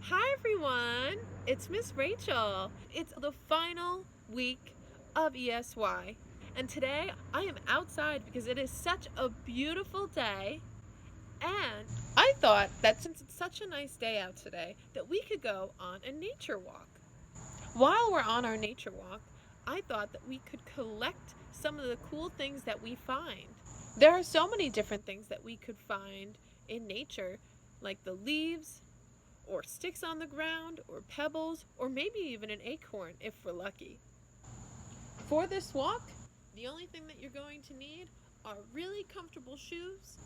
Hi everyone, it's Miss Rachel. It's the final week of ESY, and today I am outside because it is such a beautiful day, and I thought that since it's such a nice day out today that we could go on a nature walk. While we're on our nature walk, I thought that we could collect some of the cool things that we find. There are so many different things that we could find in nature, like the leaves, or sticks on the ground, or pebbles, or maybe even an acorn if we're lucky. For this walk, the only thing that you're going to need are really comfortable shoes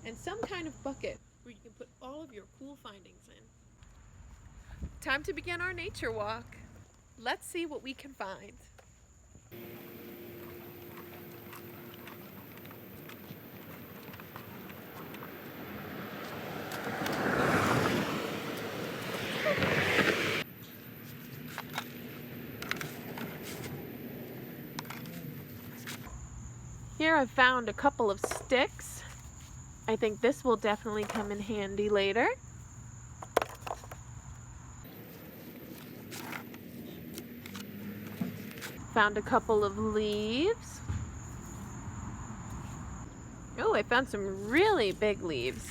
and some kind of bucket where you can put all of your cool findings in. Time to begin our nature walk. Let's see what we can find. Here I've found a couple of sticks. I think this will definitely come in handy later. Found a couple of leaves. Oh, I found some really big leaves.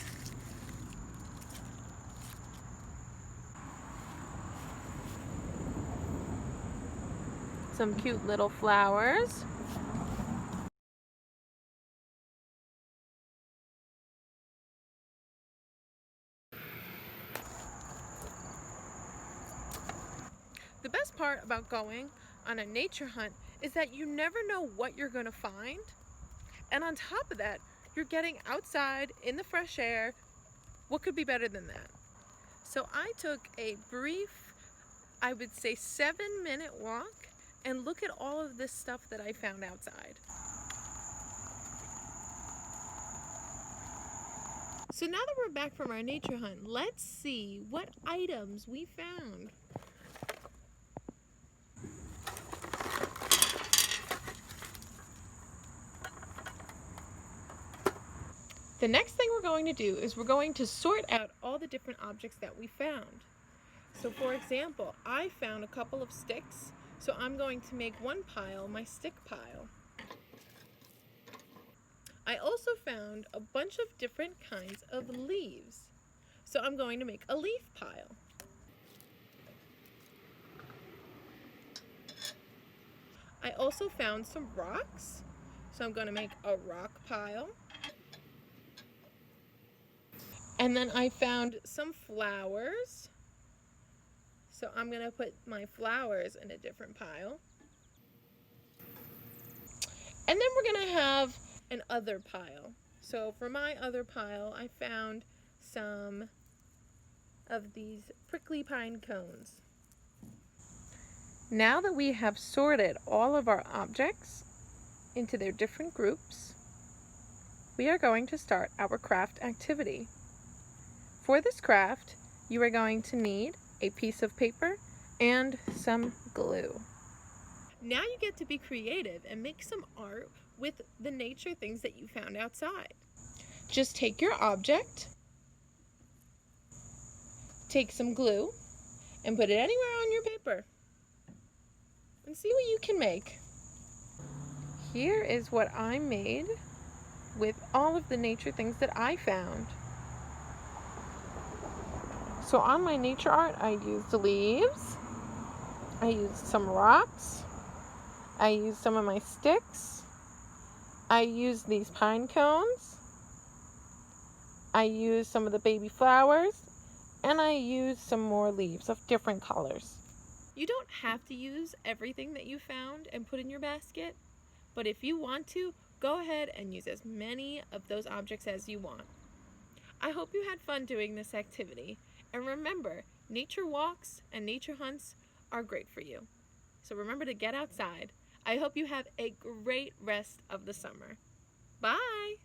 Some cute little flowers. The best part about going on a nature hunt is that you never know what you're going to find. And on top of that, you're getting outside in the fresh air. What could be better than that? So I took a brief, I would say 7-minute walk, and look at all of this stuff that I found outside. So now that we're back from our nature hunt, let's see what items we found. The next thing we're going to do is we're going to sort out all the different objects that we found. So for example, I found a couple of sticks, so I'm going to make one pile my stick pile. I also found a bunch of different kinds of leaves, so I'm going to make a leaf pile. I also found some rocks, so I'm going to make a rock pile. And then I found some flowers, so I'm going to put my flowers in a different pile. And then we're going to have an other pile. So for my other pile, I found some of these prickly pine cones. Now that we have sorted all of our objects into their different groups, we are going to start our craft activity. For this craft, you are going to need a piece of paper and some glue. Now you get to be creative and make some art with the nature things that you found outside. Just take your object, take some glue, and put it anywhere on your paper, and see what you can make. Here is what I made with all of the nature things that I found. So on my nature art, I used leaves, I used some rocks, I used some of my sticks, I used these pine cones, I used some of the baby flowers, and I used some more leaves of different colors. You don't have to use everything that you found and put in your basket, but if you want to, go ahead and use as many of those objects as you want. I hope you had fun doing this activity, and remember, nature walks and nature hunts are great for you. So remember to get outside. I hope you have a great rest of the summer. Bye!